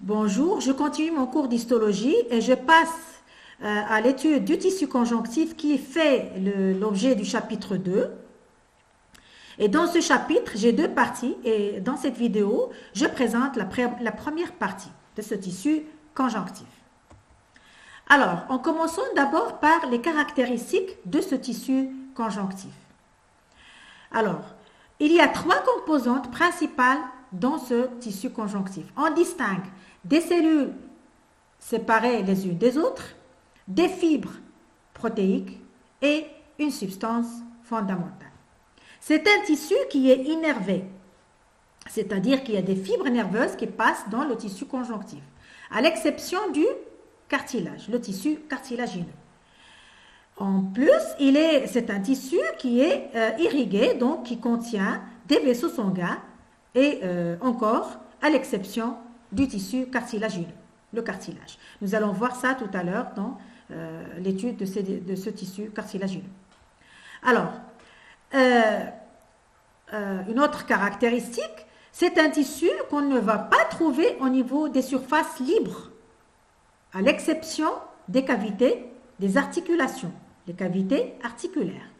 Bonjour, je continue mon cours d'histologie et je passe à l'étude du tissu conjonctif qui fait l'objet du chapitre 2. Et dans ce chapitre, j'ai deux parties et dans cette vidéo, je présente la première partie de ce tissu conjonctif. Alors, en commençant d'abord par les caractéristiques de ce tissu conjonctif. Alors, il y a trois composantes principales dans ce tissu conjonctif. On distingue des cellules séparées les unes des autres, des fibres protéiques et une substance fondamentale. C'est un tissu qui est innervé, c'est-à-dire qu'il y a des fibres nerveuses qui passent dans le tissu conjonctif, à l'exception du cartilage, le tissu cartilagineux. En plus, c'est un tissu qui est irrigué, donc qui contient des vaisseaux sanguins et encore à l'exception du tissu cartilagineux, le cartilage. Nous allons voir ça tout à l'heure dans l'étude de ce tissu cartilagineux. Alors, une autre caractéristique, c'est un tissu qu'on ne va pas trouver au niveau des surfaces libres, à l'exception des cavités, des articulations, les cavités articulaires.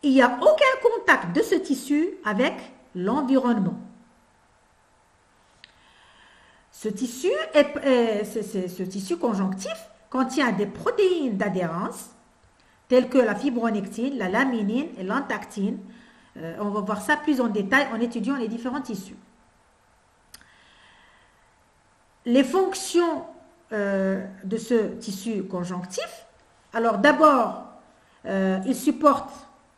Il n'y a aucun contact de ce tissu avec l'environnement. Ce tissu conjonctif contient des protéines d'adhérence telles que la fibronectine, la laminine et l'antactine. On va voir ça plus en détail en étudiant les différents tissus. Les fonctions de ce tissu conjonctif, alors d'abord, il supporte,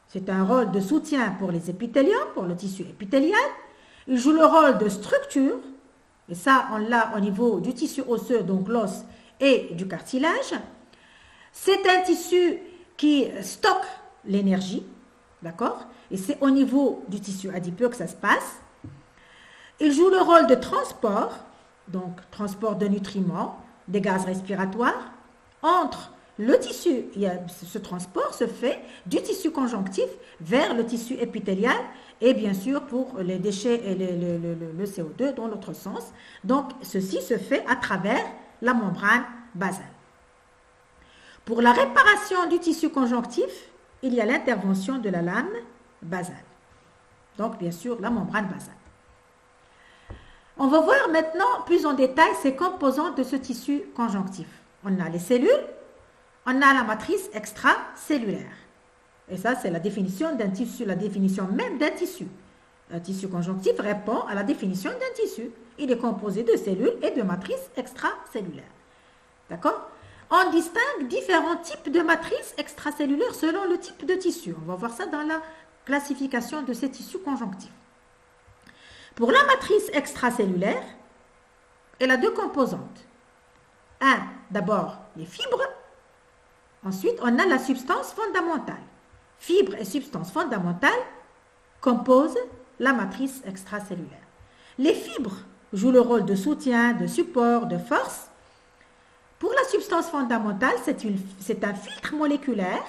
c'est un rôle de soutien pour les épithéliums, pour le tissu épithélial. Il joue le rôle de structure, et ça on l'a au niveau du tissu osseux, donc l'os et du cartilage. C'est un tissu qui stocke l'énergie, d'accord? Et c'est au niveau du tissu adipeux que ça se passe. Il joue le rôle de transport, donc transport de nutriments, des gaz respiratoires, entre le tissu. Ce transport se fait du tissu conjonctif vers le tissu épithélial et bien sûr pour les déchets et le CO2 dans l'autre sens. Donc ceci se fait à travers la membrane basale. Pour la réparation du tissu conjonctif, il y a l'intervention de la lame basale. Donc bien sûr la membrane basale. On va voir maintenant plus en détail ces composantes de ce tissu conjonctif. On a les cellules, on a la matrice extracellulaire. Et ça, c'est la définition d'un tissu, la définition même d'un tissu. Un tissu conjonctif répond à la définition d'un tissu. Il est composé de cellules et de matrices extracellulaires. D'accord? On distingue différents types de matrices extracellulaires selon le type de tissu. On va voir ça dans la classification de ces tissus conjonctifs. Pour la matrice extracellulaire, elle a deux composantes. D'abord les fibres. Ensuite, on a la substance fondamentale. Fibres et substance fondamentale composent la matrice extracellulaire. Les fibres jouent le rôle de soutien, de support, de force. Pour la substance fondamentale, c'est un filtre moléculaire.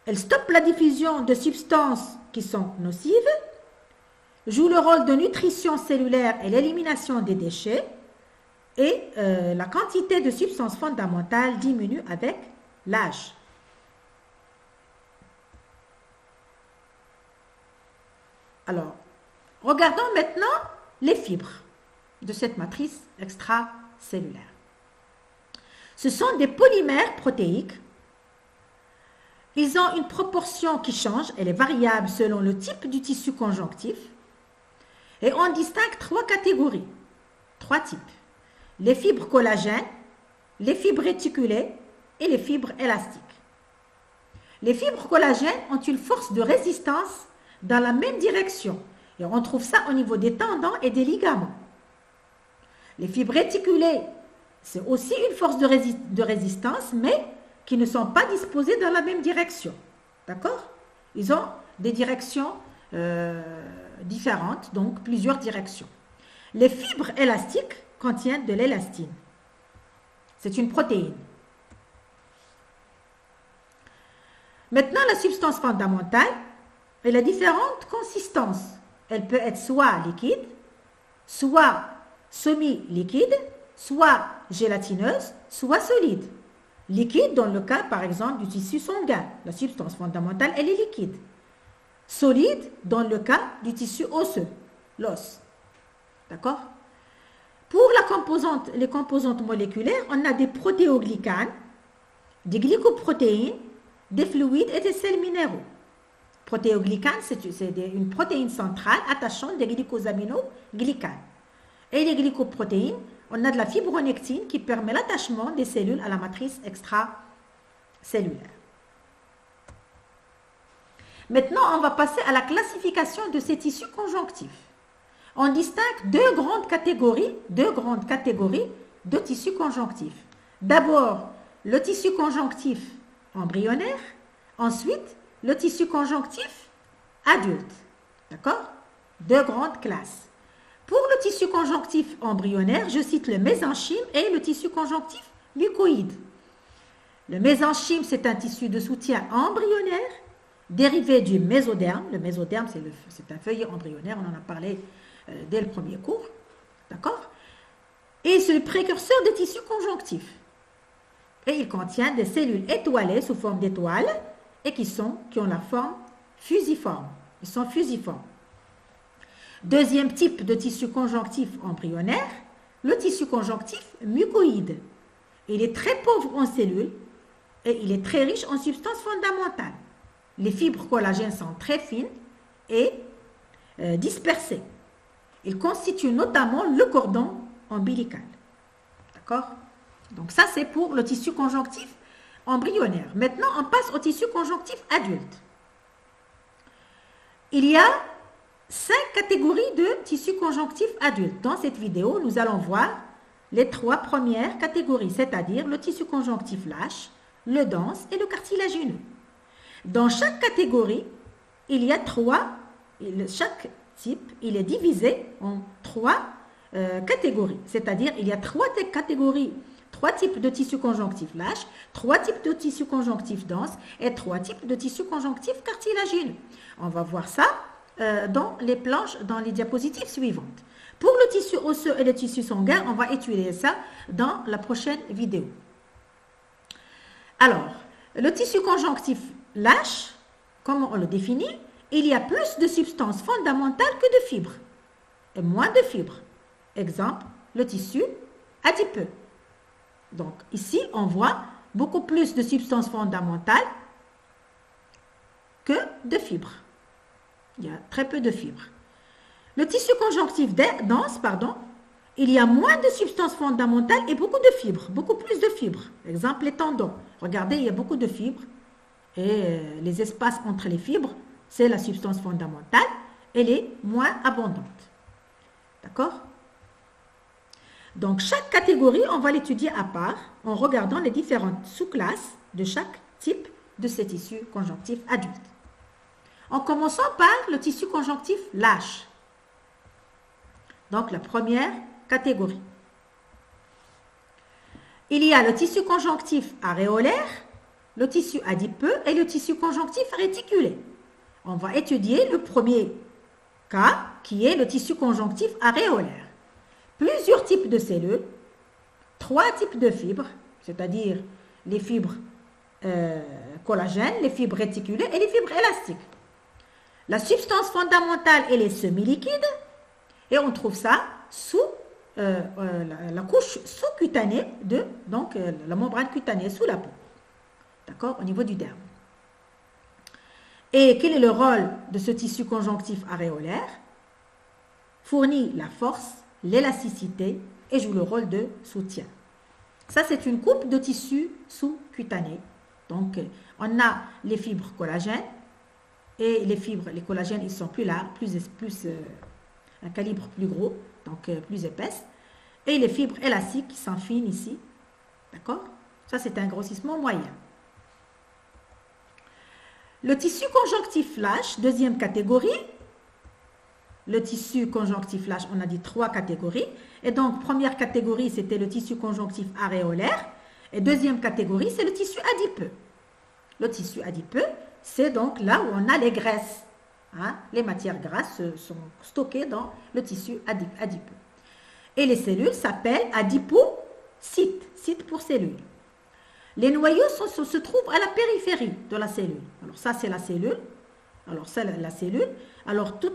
Elle stoppe la diffusion de substances qui sont nocives, joue le rôle de nutrition cellulaire et l'élimination des déchets, et la quantité de substances fondamentales diminue avec l'âge. Alors, regardons maintenant les fibres de cette matrice extracellulaire. Ce sont des polymères protéiques. Ils ont une proportion qui change, elle est variable selon le type du tissu conjonctif. Et on distingue trois catégories, trois types. Les fibres collagènes, les fibres réticulées et les fibres élastiques. Les fibres collagènes ont une force de résistance dans la même direction. Et on trouve ça au niveau des tendons et des ligaments. Les fibres réticulées, c'est aussi une force de résistance, mais qui ne sont pas disposées dans la même direction. D'accord? Ils ont des directions différentes, donc plusieurs directions. Les fibres élastiques contiennent de l'élastine. C'est une protéine. Maintenant, la substance fondamentale, elle a différentes consistances. Elle peut être soit liquide, soit semi-liquide, soit gélatineuse, soit solide. Liquide dans le cas, par exemple, du tissu sanguin. La substance fondamentale, elle est liquide. Solide dans le cas du tissu osseux, l'os. D'accord? Pour les composantes moléculaires, on a des protéoglycanes, des glycoprotéines, des fluides et des sels minéraux. Protéoglycanes, c'est une protéine centrale attachant des glycosaminoglycanes. Et les glycoprotéines, on a de la fibronectine qui permet l'attachement des cellules à la matrice extracellulaire. Maintenant, on va passer à la classification de ces tissus conjonctifs. On distingue deux grandes catégories de tissus conjonctifs. D'abord, le tissu conjonctif embryonnaire, ensuite, le tissu conjonctif adulte. D'accord? Deux grandes classes. Pour le tissu conjonctif embryonnaire, je cite le mésenchyme et le tissu conjonctif mucoïde. Le mésenchyme, c'est un tissu de soutien embryonnaire dérivé du mésoderme. Le mésoderme, c'est un feuillet embryonnaire, on en a parlé dès le premier cours. D'accord? Et c'est le précurseur des tissus conjonctifs. Et il contient des cellules étoilées sous forme d'étoiles et qui ont la forme fusiforme. Ils sont fusiformes. Deuxième type de tissu conjonctif embryonnaire, le tissu conjonctif mucoïde. Il est très pauvre en cellules et il est très riche en substances fondamentales. Les fibres collagènes sont très fines et dispersées. Il constitue notamment le cordon ombilical. D'accord? Donc ça, c'est pour le tissu conjonctif embryonnaire. Maintenant, on passe au tissu conjonctif adulte. Il y a 5 catégories de tissus conjonctifs adultes. Dans cette vidéo, nous allons voir les 3 premières catégories, c'est-à-dire le tissu conjonctif lâche, le dense et le cartilagineux. Dans chaque catégorie, il y a chaque type, il est divisé en 3 catégories, c'est-à-dire il y a 3 catégories, 3 types de tissus conjonctifs lâches, 3 types de tissus conjonctifs denses et 3 types de tissus conjonctifs cartilagineux. On va voir ça dans les diapositives suivantes. Pour le tissu osseux et le tissu sanguin, on va étudier ça dans la prochaine vidéo. Alors, le tissu conjonctif lâche, comment on le définit? Il y a plus de substances fondamentales que de fibres et moins de fibres. Exemple, le tissu adipeux. Donc, ici, on voit beaucoup plus de substances fondamentales que de fibres. Il y a très peu de fibres. Le tissu conjonctif dense, il y a moins de substances fondamentales et beaucoup de fibres, beaucoup plus de fibres. Exemple, les tendons. Regardez, il y a beaucoup de fibres et les espaces entre les fibres, c'est la substance fondamentale, elle est moins abondante. D'accord? Donc, chaque catégorie, on va l'étudier à part en regardant les différentes sous-classes de chaque type de ces tissus conjonctifs adultes. En commençant par le tissu conjonctif lâche. Donc, la première catégorie. Il y a le tissu conjonctif aréolaire, le tissu adipeux et le tissu conjonctif réticulé. On va étudier le premier cas qui est le tissu conjonctif aréolaire. Plusieurs types de cellules, 3 types de fibres, c'est-à-dire les fibres collagènes, les fibres réticulées et les fibres élastiques. La substance fondamentale, elle est semi-liquide et on trouve ça sous la couche sous-cutanée la membrane cutanée sous la peau, d'accord, au niveau du derme. Et quel est le rôle de ce tissu conjonctif aréolaire? Fournit la force, l'élasticité et joue le rôle de soutien. Ça, c'est une coupe de tissu sous-cutané. Donc, on a les fibres collagènes et les collagènes, ils sont plus larges, un calibre plus gros, donc plus épaisse. Et les fibres élastiques qui sont fines ici. D'accord? Ça, c'est un grossissement moyen. Le tissu conjonctif lâche, deuxième catégorie. Le tissu conjonctif lâche, on a dit 3 catégories. Et donc, première catégorie, c'était le tissu conjonctif aréolaire. Et deuxième catégorie, c'est le tissu adipeux. Le tissu adipeux, c'est donc là où on a les graisses. hein, les matières grasses sont stockées dans le tissu adipeux. Et les cellules s'appellent adipocytes, cytes pour cellules. Les noyaux se trouvent à la périphérie de la cellule. Alors ça, c'est la cellule. Alors ça, la cellule. Alors tout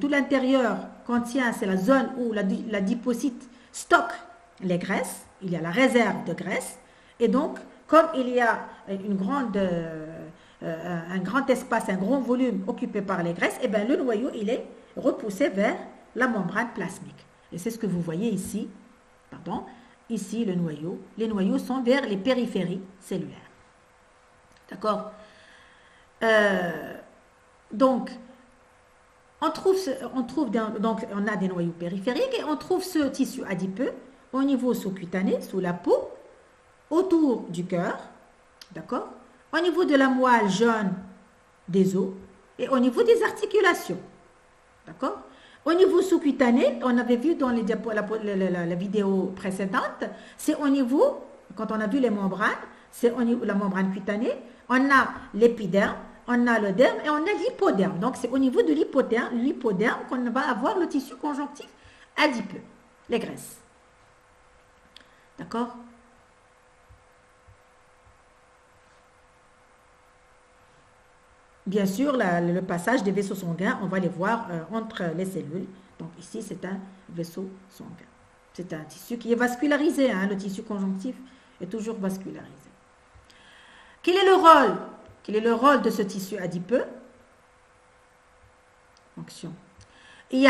l'intérieur contient, c'est la zone où l'adipocyte stocke les graisses. Il y a la réserve de graisse. Et donc, comme il y a un grand espace, un grand volume occupé par les graisses, eh bien, le noyau, il est repoussé vers la membrane plasmique. Et c'est ce que vous voyez ici. Pardon. Ici, le noyau. Les noyaux sont vers les périphéries cellulaires. D'accord? Donc, on a des noyaux périphériques et on trouve ce tissu adipeux au niveau sous-cutané, sous la peau, autour du cœur, d'accord? Au niveau de la moelle jaune des os et au niveau des articulations, d'accord? Au niveau sous-cutané, on avait vu dans la vidéo précédente, c'est au niveau, quand on a vu les membranes, c'est au niveau de la membrane cutanée, on a l'épiderme, on a le derme et on a l'hypoderme. Donc c'est au niveau de l'hypoderme qu'on va avoir le tissu conjonctif adipeux, les graisses. D'accord? Bien sûr, le passage des vaisseaux sanguins, on va les voir entre les cellules. Donc ici, c'est un vaisseau sanguin. C'est un tissu qui est vascularisé. Hein, le tissu conjonctif est toujours vascularisé. Quel est le rôle de ce tissu adipeux? Fonction. Il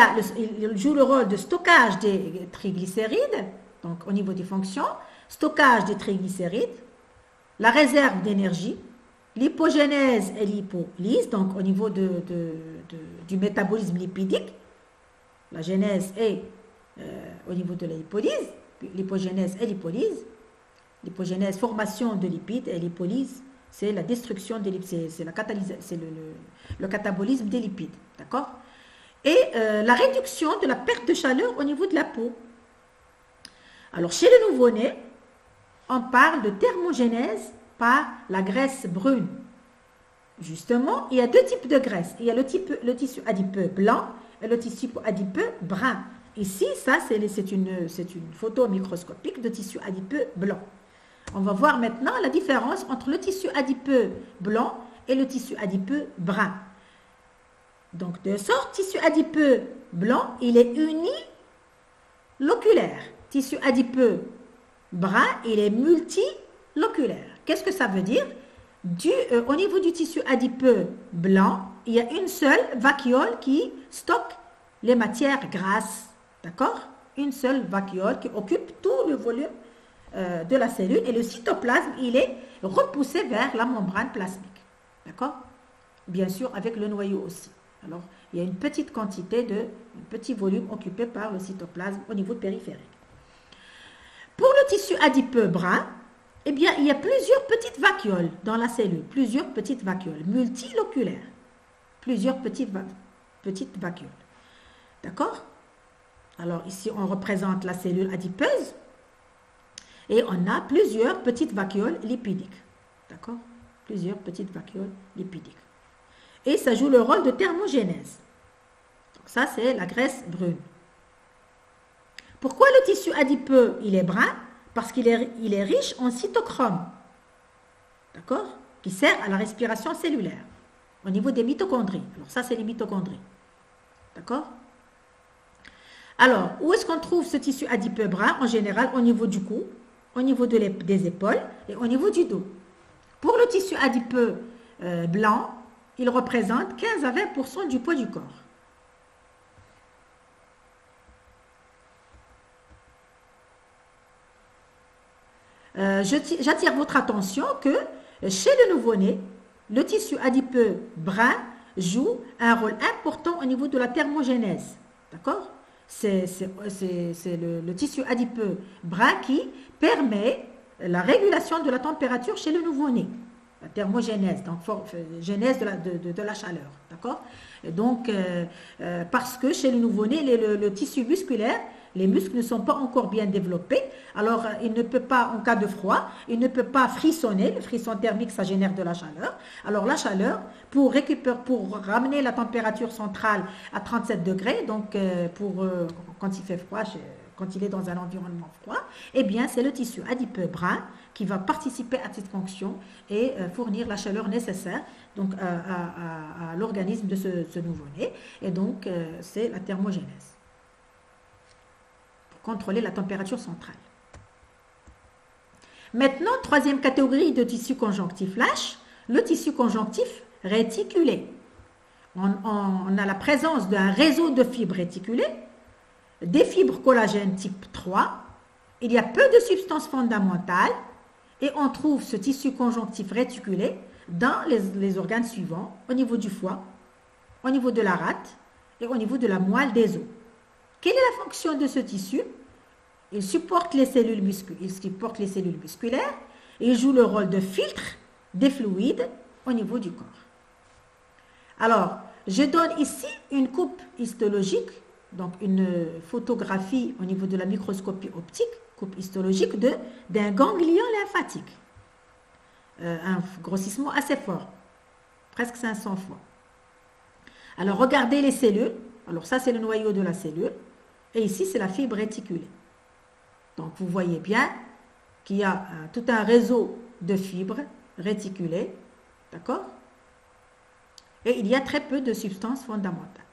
joue le rôle de stockage des triglycérides, donc au niveau des fonctions, stockage des triglycérides, la réserve d'énergie, l'hypogénèse et l'hypolyse, donc au niveau du métabolisme lipidique, la genèse est au niveau de l'hypogénèse et l'hypolyse. L'hypogénèse, formation de lipides, et l'hypolyse, c'est la destruction des lipides, c'est le catabolisme des lipides, d'accord? Et la réduction de la perte de chaleur au niveau de la peau. Alors, chez le nouveau-né, on parle de thermogénèse par la graisse brune. Justement, il y a deux types de graisse. Il y a le tissu adipeux blanc et le tissu adipeux brun. Ici, ça, c'est une photo microscopique de tissu adipeux blanc. On va voir maintenant la différence entre le tissu adipeux blanc et le tissu adipeux brun. Donc, de sorte, tissu adipeux blanc, il est uniloculaire. Tissu adipeux brun, il est multiloculaire. Qu'est-ce que ça veut dire? Au niveau du tissu adipeux blanc, il y a une seule vacuole qui stocke les matières grasses. D'accord? Une seule vacuole qui occupe tout le volume de la cellule et le cytoplasme, il est repoussé vers la membrane plasmique. D'accord? Bien sûr, avec le noyau aussi. Alors, il y a une petite quantité un petit volume occupé par le cytoplasme au niveau périphérique. Pour le tissu adipeux brun, eh bien, il y a plusieurs petites vacuoles dans la cellule, plusieurs petites vacuoles, multiloculaires, plusieurs petites vacuoles. D'accord? Alors, ici, on représente la cellule adipeuse et on a plusieurs petites vacuoles lipidiques. D'accord? Plusieurs petites vacuoles lipidiques. Et ça joue le rôle de thermogénèse. Donc, ça, c'est la graisse brune. Pourquoi le tissu adipeux, il est brun? Parce qu'il est riche en cytochrome, d'accord? Qui sert à la respiration cellulaire, au niveau des mitochondries. Alors ça, c'est les mitochondries, d'accord? Alors, où est-ce qu'on trouve ce tissu adipeux brun? En général, au niveau du cou, au niveau des épaules et au niveau du dos. Pour le tissu adipeux blanc, il représente 15 à 20% du poids du corps. J'attire votre attention que chez le nouveau-né, le tissu adipeux brun joue un rôle important au niveau de la thermogénèse. D'accord? C'est le tissu adipeux brun qui permet la régulation de la température chez le nouveau-né. la thermogénèse, donc genèse de la chaleur, d'accord? Donc, parce que chez le nouveau-né, le tissu musculaire, les muscles ne sont pas encore bien développés, alors il ne peut pas, en cas de froid, il ne peut pas frissonner, le frisson thermique, ça génère de la chaleur. Alors la chaleur, pour ramener la température centrale à 37 degrés, donc quand il fait froid, quand il est dans un environnement froid, eh bien c'est le tissu adipeux brun qui va participer à cette fonction et fournir la chaleur nécessaire donc, à l'organisme de ce nouveau-né. Et donc c'est la thermogénèse. Contrôler la température centrale. Maintenant, troisième catégorie de tissu conjonctif lâche, le tissu conjonctif réticulé. On a la présence d'un réseau de fibres réticulées, des fibres collagène type 3, il y a peu de substances fondamentales et on trouve ce tissu conjonctif réticulé dans les organes suivants, au niveau du foie, au niveau de la rate et au niveau de la moelle des os. Quelle est la fonction de ce tissu? Il supporte les cellules musculaires et il joue le rôle de filtre des fluides au niveau du corps. Alors, je donne ici une coupe histologique, donc une photographie au niveau de la microscopie optique, coupe histologique d'un ganglion lymphatique. Un grossissement assez fort, presque 500 fois. Alors, regardez les cellules. Alors, ça, c'est le noyau de la cellule. Et ici, c'est la fibre réticulée. Donc, vous voyez bien qu'il y a tout un réseau de fibres réticulées. D'accord? Et il y a très peu de substances fondamentales.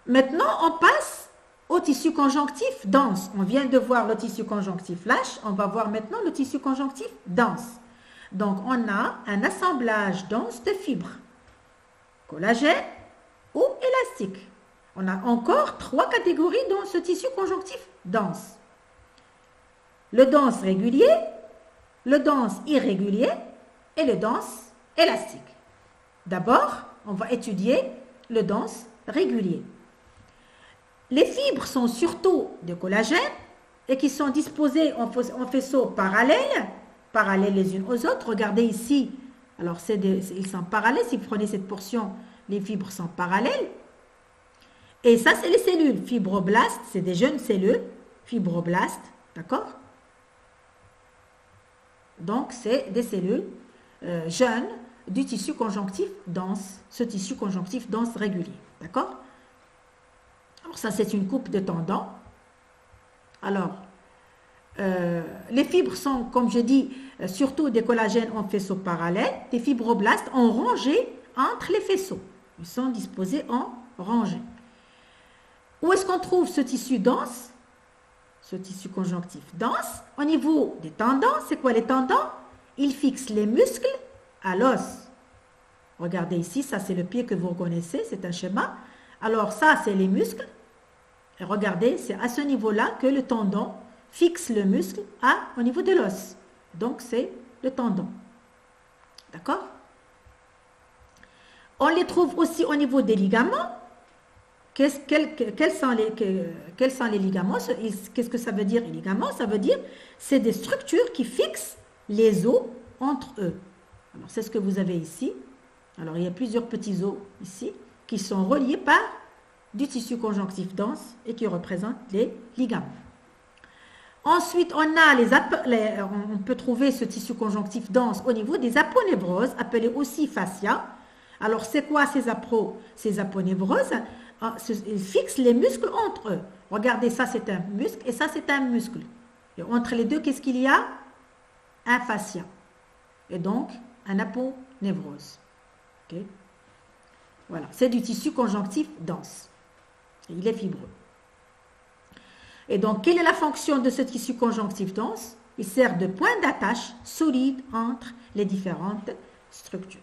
Maintenant, on passe au tissu conjonctif dense. On vient de voir le tissu conjonctif lâche. On va voir maintenant le tissu conjonctif dense. Donc, on a un assemblage dense de fibres, collagène ou élastique. On a encore 3 catégories dans ce tissu conjonctif dense. Le dense régulier, le dense irrégulier et le dense élastique. D'abord, on va étudier le dense régulier. Les fibres sont surtout de collagène et qui sont disposées en faisceaux parallèles les unes aux autres. Regardez ici, alors ils sont parallèles, si vous prenez cette portion, les fibres sont parallèles. Et ça, c'est les cellules fibroblastes, c'est des jeunes cellules fibroblastes, d'accord? Donc, c'est des cellules jeunes du tissu conjonctif dense, ce tissu conjonctif dense régulier, d'accord? Alors, ça, c'est une coupe de tendons. Alors, les fibres sont, comme je dis, surtout des collagènes en faisceaux parallèles, des fibroblastes en rangée entre les faisceaux. Ils sont disposés en rangée. Où est-ce qu'on trouve ce tissu dense? Ce tissu conjonctif dense, au niveau des tendons. C'est quoi les tendons? Ils fixent les muscles à l'os. Regardez ici, ça c'est le pied que vous reconnaissez, c'est un schéma. Alors ça, c'est les muscles. Et regardez, c'est à ce niveau-là que le tendon fixe le muscle au niveau de l'os. Donc, c'est le tendon. D'accord? On les trouve aussi au niveau des ligaments. Quels sont les ligaments? Qu'est-ce que ça veut dire, les ligaments? Ça veut dire c'est des structures qui fixent les os entre eux. Alors, c'est ce que vous avez ici. Alors, il y a plusieurs petits os ici qui sont reliés par du tissu conjonctif dense et qui représentent les ligaments. Ensuite, on peut trouver ce tissu conjonctif dense au niveau des aponevroses, appelées aussi fascia. Alors, c'est quoi ces aponevroses? Ils fixent les muscles entre eux. Regardez, ça c'est un muscle et ça c'est un muscle. Et entre les deux, qu'est-ce qu'il y a? Un fascia. Et donc, un aponevrose. Okay. Voilà, c'est du tissu conjonctif dense. Et il est fibreux. Et donc, quelle est la fonction de ce tissu conjonctif dense? Il sert de point d'attache solide entre les différentes structures.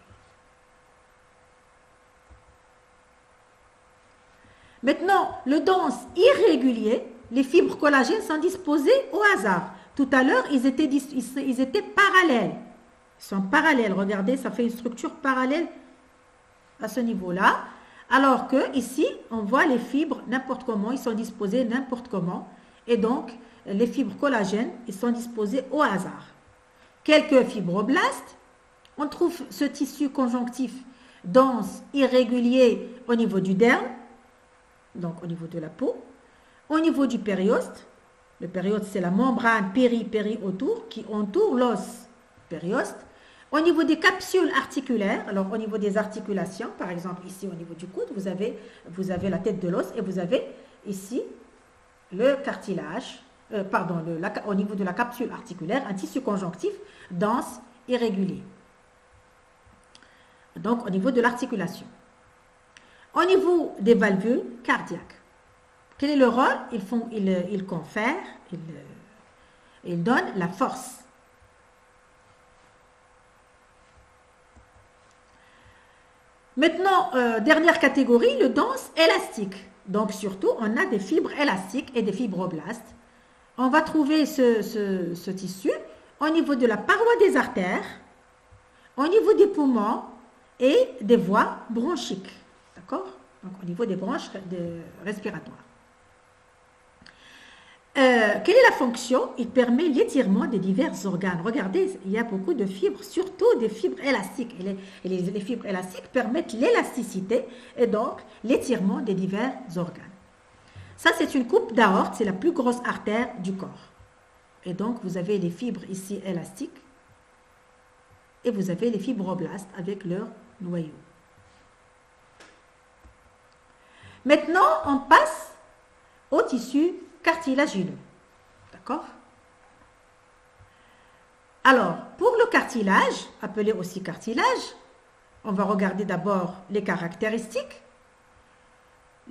Maintenant, le dense irrégulier, les fibres collagènes sont disposées au hasard. Tout à l'heure, ils étaient parallèles. Ils sont parallèles. Regardez, ça fait une structure parallèle à ce niveau-là. Alors que ici, on voit les fibres n'importe comment, ils sont disposés n'importe comment. Et donc, les fibres collagènes, ils sont disposés au hasard. Quelques fibroblastes, on trouve ce tissu conjonctif dense, irrégulier au niveau du derme, donc au niveau de la peau, au niveau du périoste. Le périoste, c'est la membrane péri autour qui entoure l'os périoste. Au niveau des capsules articulaires, alors au niveau des articulations, par exemple ici au niveau du coude, vous avez la tête de l'os et vous avez ici le cartilage, au niveau de la capsule articulaire, un tissu conjonctif dense, irrégulier. Donc au niveau de l'articulation. Au niveau des valvules cardiaques, quel est le rôle? Ils confèrent, ils donnent la force. Maintenant, dernière catégorie, le dense élastique. Donc surtout, on a des fibres élastiques et des fibroblastes. On va trouver ce tissu au niveau de la paroi des artères, au niveau des poumons et des voies bronchiques. D'accord? Donc au niveau des branches respiratoires. Quelle est la fonction? Il permet l'étirement des divers organes. Regardez, il y a beaucoup de fibres, surtout des fibres élastiques. Et les fibres élastiques permettent l'élasticité et donc l'étirement des divers organes. Ça, c'est une coupe d'aorte, c'est la plus grosse artère du corps. Et donc, vous avez les fibres ici élastiques et vous avez les fibroblastes avec leur noyau. Maintenant, on passe au tissu cartilagineux. D'accord? Alors, pour le cartilage, appelé aussi cartilage, on va regarder d'abord les caractéristiques.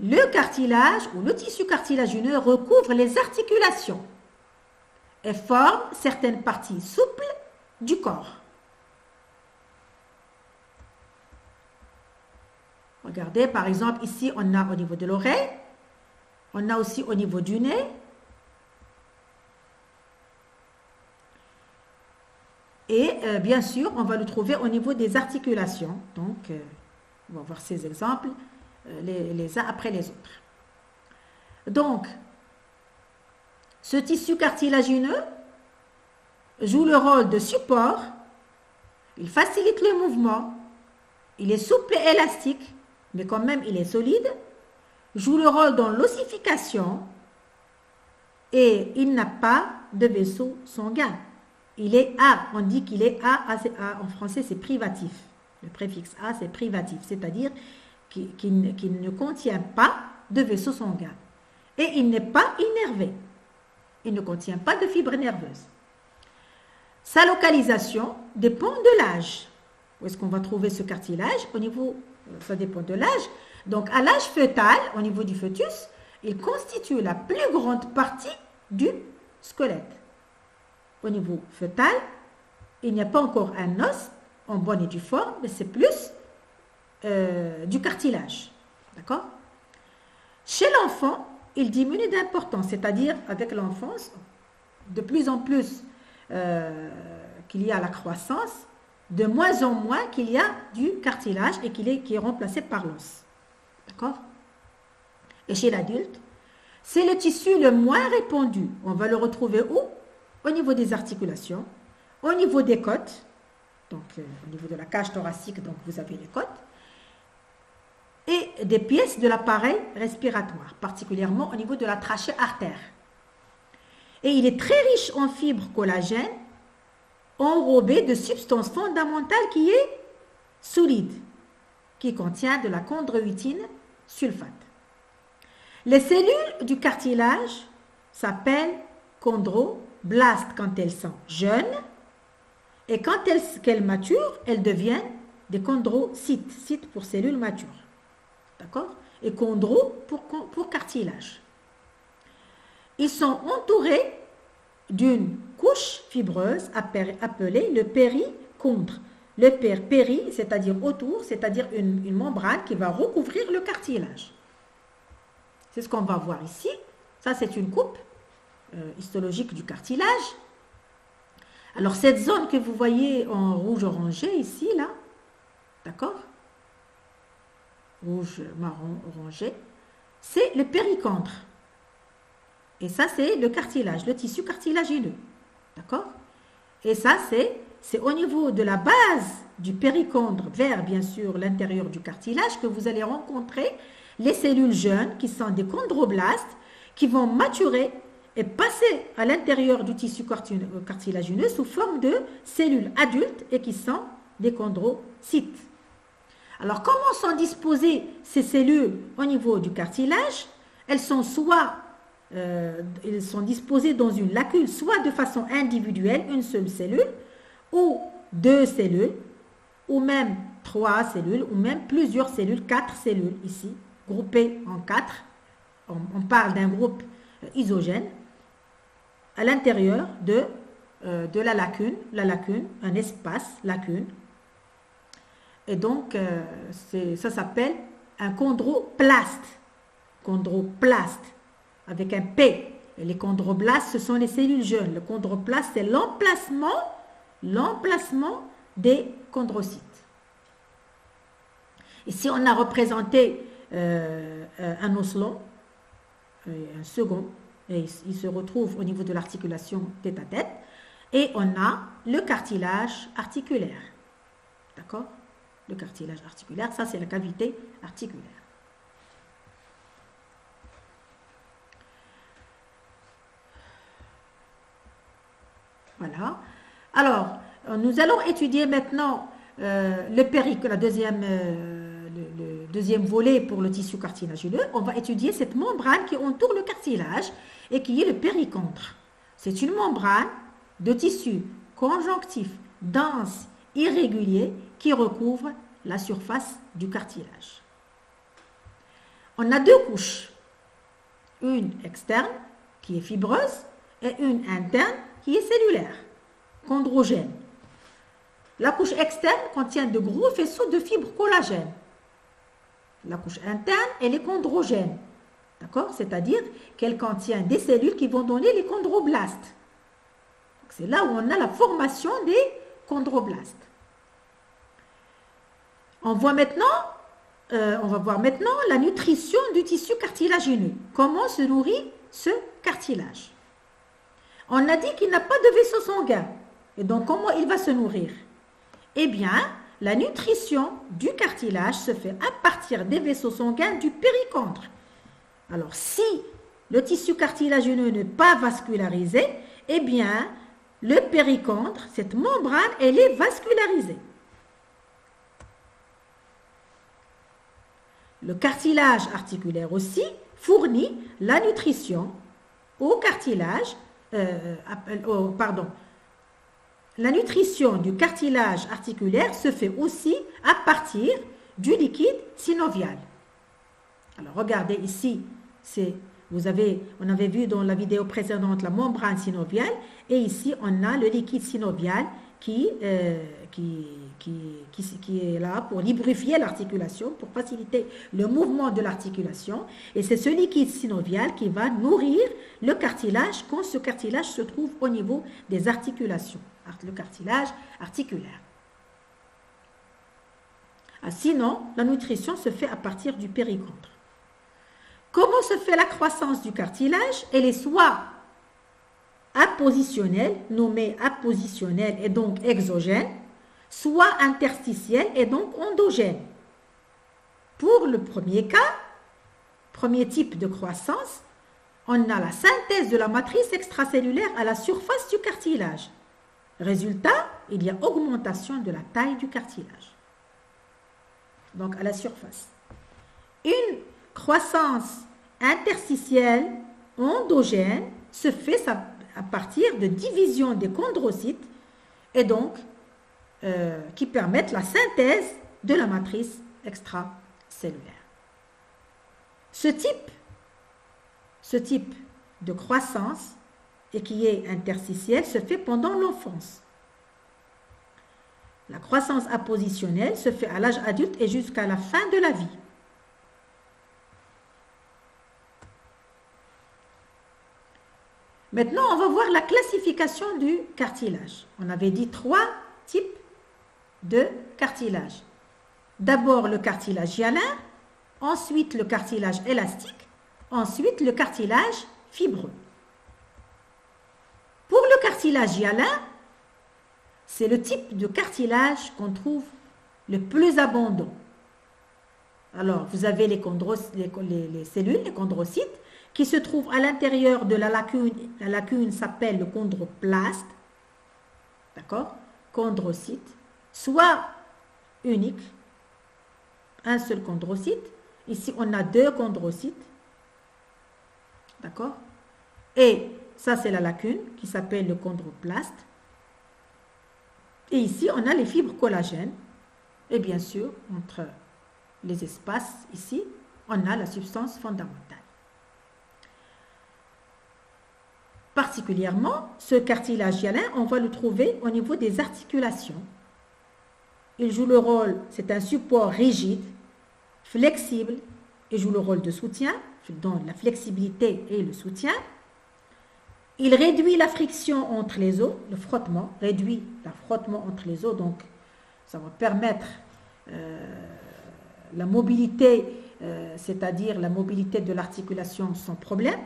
Le cartilage ou le tissu cartilagineux recouvre les articulations et forme certaines parties souples du corps. Regardez, par exemple, ici, on a au niveau de l'oreille, on a aussi au niveau du nez. Et bien sûr, on va le trouver au niveau des articulations. Donc, on va voir ces exemples les uns après les autres. Donc, ce tissu cartilagineux joue le rôle de support. Il facilite le mouvement. Il est souple et élastique, mais quand même, il est solide. Joue le rôle dans l'ossification et il n'a pas de vaisseau sanguin. Il est A, on dit qu'il est A, en français c'est privatif. Le préfixe A c'est privatif, c'est-à-dire qu'il ne contient pas de vaisseau sanguin. Et il n'est pas innervé. Il ne contient pas de fibres nerveuses. Sa localisation dépend de l'âge. Où est-ce qu'on va trouver ce cartilage? Au niveau, ça dépend de l'âge. Donc, à l'âge fœtal, au niveau du fœtus, il constitue la plus grande partie du squelette. Au niveau fœtal, il n'y a pas encore un os en bonne et due forme, mais c'est plus du cartilage. D'accord? Chez l'enfant, il diminue d'importance, c'est-à-dire avec l'enfance, de plus en plus qu'il y a la croissance, de moins en moins qu'il y a du cartilage et qui est remplacé par l'os. D'accord? Et chez l'adulte, c'est le tissu le moins répandu. On va le retrouver où? Au niveau des articulations, au niveau des côtes, donc au niveau de la cage thoracique, donc vous avez les côtes, et des pièces de l'appareil respiratoire, particulièrement au niveau de la trachée artère. Et il est très riche en fibres collagènes, enrobé de substances fondamentales qui est solide, qui contient de la chondroïtine sulfate. Les cellules du cartilage s'appellent chondroblastes quand elles sont jeunes et quand qu'elles maturent, elles deviennent des chondrocytes, cytes pour cellules matures. D'accord? Et chondro pour cartilage. Ils sont entourés d'une couche fibreuse appelée le périchondre. Le péri, c'est-à-dire autour, c'est-à-dire une membrane qui va recouvrir le cartilage. C'est ce qu'on va voir ici. Ça, c'est une coupe histologique du cartilage. Alors, cette zone que vous voyez en rouge orangé ici, là, d'accord? rouge, marron, orangé, c'est le périchondre. Et ça, c'est le cartilage, le tissu cartilagineux. D'accord? Et ça, c'est au niveau de la base du périchondre vers, bien sûr, l'intérieur du cartilage que vous allez rencontrer les cellules jeunes qui sont des chondroblastes qui vont maturer et passer à l'intérieur du tissu cartilagineux sous forme de cellules adultes et qui sont des chondrocytes. Alors, comment sont disposées ces cellules au niveau du cartilage? Elles sont disposées dans une lacune, soit de façon individuelle, une seule cellule, ou deux cellules, ou même trois cellules, ou même plusieurs cellules, 4 cellules ici, groupées en 4. On parle d'un groupe isogène à l'intérieur de la lacune, un espace lacune. Et donc, ça s'appelle un chondroplaste, avec un P. Et les chondroblastes, ce sont les cellules jeunes. Le chondroplaste, c'est l'emplacement des chondrocytes. Ici, on a représenté un os long, un second, et il se retrouve au niveau de l'articulation tête-à-tête, et on a le cartilage articulaire. D'accord? Le cartilage articulaire, ça c'est la cavité articulaire. Voilà. Alors, nous allons étudier maintenant le deuxième volet pour le tissu cartilagineux. On va étudier cette membrane qui entoure le cartilage et qui est le périchondre. C'est une membrane de tissu conjonctif, dense, irrégulier, qui recouvre la surface du cartilage. On a deux couches, une externe qui est fibreuse et une interne qui est cellulaire, chondrogène. La couche externe contient de gros faisceaux de fibres collagène. La couche interne, elle est chondrogène. D'accord? C'est-à-dire qu'elle contient des cellules qui vont donner les chondroblastes. C'est là où on a la formation des chondroblastes. On va voir maintenant la nutrition du tissu cartilagineux. Comment se nourrit ce cartilage? On a dit qu'il n'a pas de vaisseau sanguin. Et donc, comment il va se nourrir? Eh bien, la nutrition du cartilage se fait à partir des vaisseaux sanguins du périchondre. Alors, si le tissu cartilagineux n'est pas vascularisé, eh bien, le périchondre, cette membrane, elle est vascularisée. Le cartilage articulaire aussi fournit la nutrition au cartilage, La nutrition du cartilage articulaire se fait aussi à partir du liquide synovial. Alors, regardez ici, on avait vu dans la vidéo précédente la membrane synoviale, et ici, on a le liquide synovial qui est là pour lubrifier l'articulation, pour faciliter le mouvement de l'articulation. Et c'est ce liquide synovial qui va nourrir le cartilage quand ce cartilage se trouve au niveau des articulations, le cartilage articulaire. Sinon, la nutrition se fait à partir du périchondre. Comment se fait la croissance du cartilage? Elle est soit appositionnelle, nommée appositionnelle et donc exogène, soit interstitielle et donc endogène. Pour le premier cas, premier type de croissance, on a la synthèse de la matrice extracellulaire à la surface du cartilage. Résultat, il y a augmentation de la taille du cartilage. Donc à la surface. Une croissance interstitielle endogène se fait à partir de division des chondrocytes et donc qui permettent la synthèse de la matrice extracellulaire. Ce type de croissance et qui est interstitielle se fait pendant l'enfance. La croissance appositionnelle se fait à l'âge adulte et jusqu'à la fin de la vie. Maintenant, on va voir la classification du cartilage. On avait dit 3 types de cartilage. D'abord le cartilage hyaline, ensuite le cartilage élastique, ensuite le cartilage fibreux. Pour le cartilage hyalin, c'est le type de cartilage qu'on trouve le plus abondant. Alors, vous avez les cellules, les chondrocytes, qui se trouvent à l'intérieur de la lacune. La lacune s'appelle le chondroplaste. D'accord? Chondrocyte, soit unique, un seul chondrocyte. Ici, on a 2 chondrocytes. D'accord? Et ça, c'est la lacune qui s'appelle le chondroplaste. Et ici, on a les fibres collagènes. Et bien sûr, entre les espaces, ici, on a la substance fondamentale. Particulièrement, ce cartilage hyalin, on va le trouver au niveau des articulations. Il joue le rôle, c'est un support rigide, flexible, il joue le rôle de soutien, donc la flexibilité et le soutien. Il réduit la friction entre les os, le frottement, réduit le frottement entre les os, donc ça va permettre la mobilité, c'est-à-dire la mobilité de l'articulation sans problème.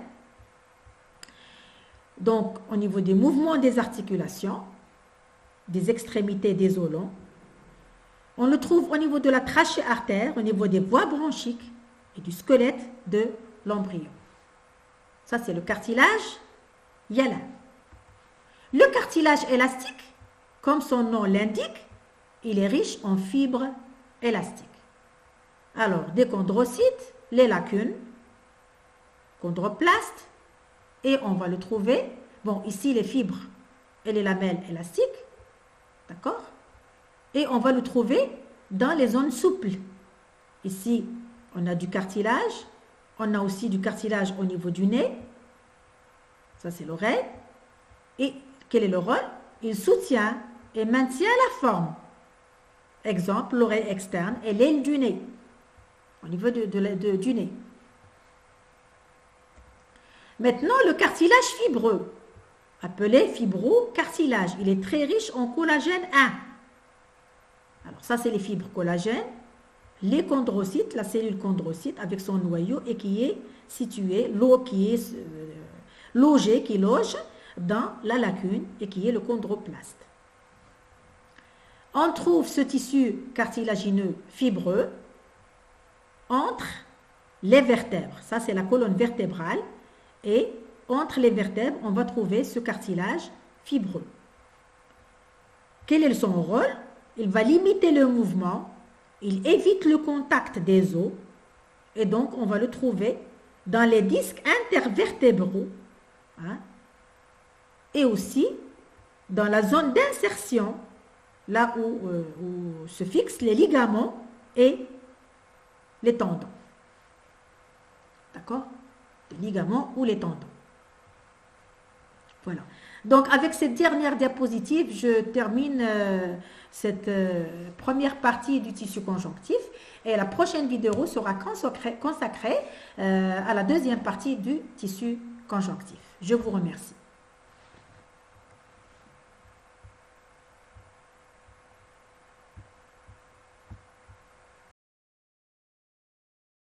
Donc, au niveau des mouvements des articulations, des extrémités des os longs, on le trouve au niveau de la trachée artère, au niveau des voies bronchiques et du squelette de l'embryon. Ça, c'est le cartilage hyalin. Le cartilage élastique, comme son nom l'indique, il est riche en fibres élastiques. Alors, des chondrocytes, les lacunes, chondroplastes, et on va le trouver, bon, ici les fibres et les lamelles élastiques, d'accord? Et on va le trouver dans les zones souples. Ici, on a du cartilage, on a aussi du cartilage au niveau du nez, ça c'est l'oreille. Et quel est le rôle? Il soutient et maintient la forme. Exemple, l'oreille externe et l'aile du nez, au niveau du nez. Maintenant, le cartilage fibreux, appelé fibrocartilage, il est très riche en collagène 1. Alors ça, c'est les fibres collagènes, les chondrocytes, la cellule chondrocyte avec son noyau et qui est situé, qui est logé, qui loge dans la lacune et qui est le chondroplaste. On trouve ce tissu cartilagineux fibreux entre les vertèbres. Ça, c'est la colonne vertébrale. Et entre les vertèbres, on va trouver ce cartilage fibreux. Quel est son rôle? Il va limiter le mouvement, il évite le contact des os, et donc on va le trouver dans les disques intervertébraux, hein, et aussi dans la zone d'insertion, là où se fixent les ligaments et les tendons. D'accord? Les ligaments ou les tendons. Voilà. Donc, avec cette dernière diapositive, je termine cette première partie du tissu conjonctif et la prochaine vidéo sera consacrée à la deuxième partie du tissu conjonctif. Je vous remercie.